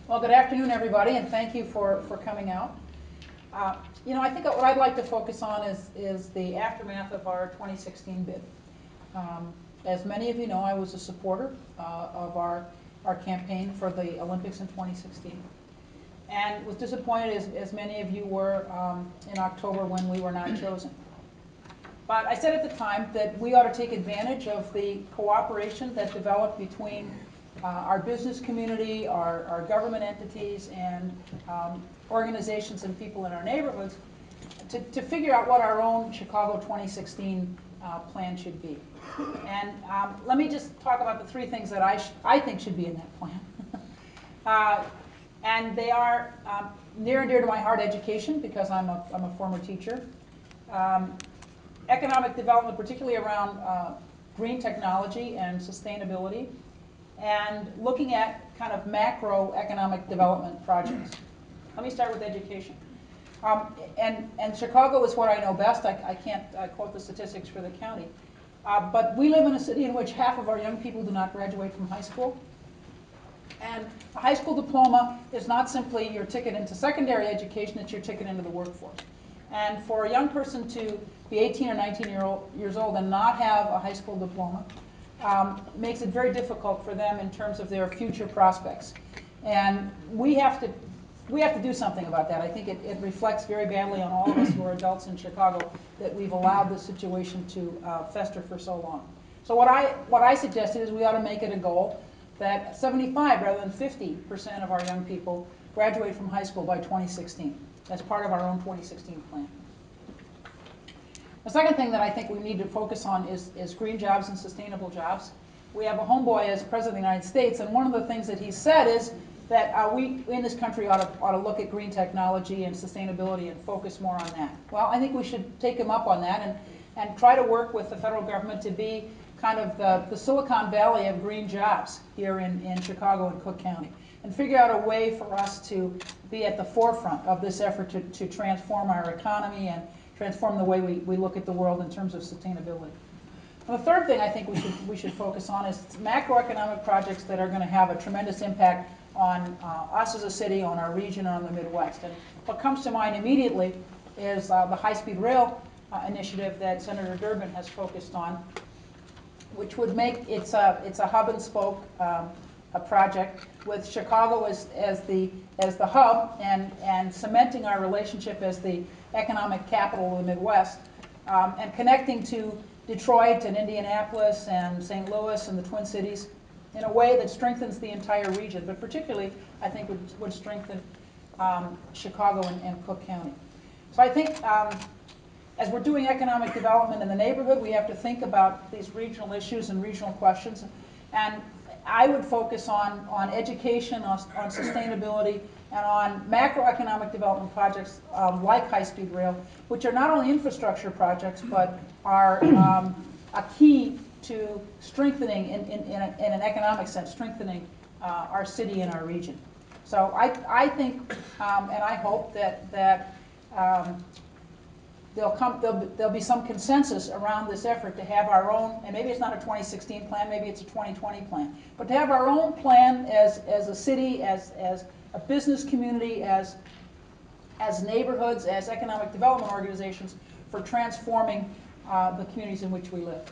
Well, good afternoon, everybody, and thank you for coming out. I think what I'd like to focus on is the aftermath of our 2016 bid. As many of you know, I was a supporter of our campaign for the Olympics in 2016, and was disappointed, as many of you were, in October when we were not chosen. But I said at the time that we ought to take advantage of the cooperation that developed between our business community, our government entities, and organizations and people in our neighborhoods to figure out what our own Chicago 2016 plan should be. And let me just talk about the three things that I think should be in that plan. And they are near and dear to my heart: education, because I'm a former teacher. Economic development, particularly around green technology and sustainability, and looking at kind of macroeconomic development projects. Let me start with education. And Chicago is what I know best. I can't quote the statistics for the county. But we live in a city in which half of our young people do not graduate from high school. And a high school diploma is not simply your ticket into secondary education, it's your ticket into the workforce. And for a young person to be 18 or 19 years old and not have a high school diploma makes it very difficult for them in terms of their future prospects. And we have to do something about that. I think it reflects very badly on all of us who are adults in Chicago that we've allowed this situation to fester for so long. So what I suggested is we ought to make it a goal that 75 rather than 50% of our young people graduate from high school by 2016 as part of our own 2016 plan. The second thing that I think we need to focus on is green jobs and sustainable jobs. We have a homeboy as President of the United States, and one of the things that he said is that we in this country ought to look at green technology and sustainability and focus more on that. Well, I think we should take him up on that and try to work with the federal government to be kind of the Silicon Valley of green jobs here in Chicago and Cook County, and figure out a way for us to be at the forefront of this effort to transform our economy and transform the way we look at the world in terms of sustainability. And the third thing I think we should focus on is macroeconomic projects that are going to have a tremendous impact on us as a city, on our region, on the Midwest. And what comes to mind immediately is the high-speed rail initiative that Senator Durbin has focused on, which would make it's a hub and spoke a project with Chicago as the hub and cementing our relationship as the economic capital of the Midwest, and connecting to Detroit and Indianapolis and St. Louis and the Twin Cities in a way that strengthens the entire region, but particularly I think would strengthen Chicago and Cook County. So I think as we're doing economic development in the neighborhood, we have to think about these regional issues and regional questions. And I would focus on education, on sustainability, and on macroeconomic development projects like high-speed rail, which are not only infrastructure projects, but are a key to strengthening, in an economic sense, strengthening our city and our region. So I think and I hope that there'll be some consensus around this effort to have our own, and maybe it's not a 2016 plan, maybe it's a 2020 plan, but to have our own plan as a city, as a business community, as neighborhoods, as economic development organizations for transforming the communities in which we live.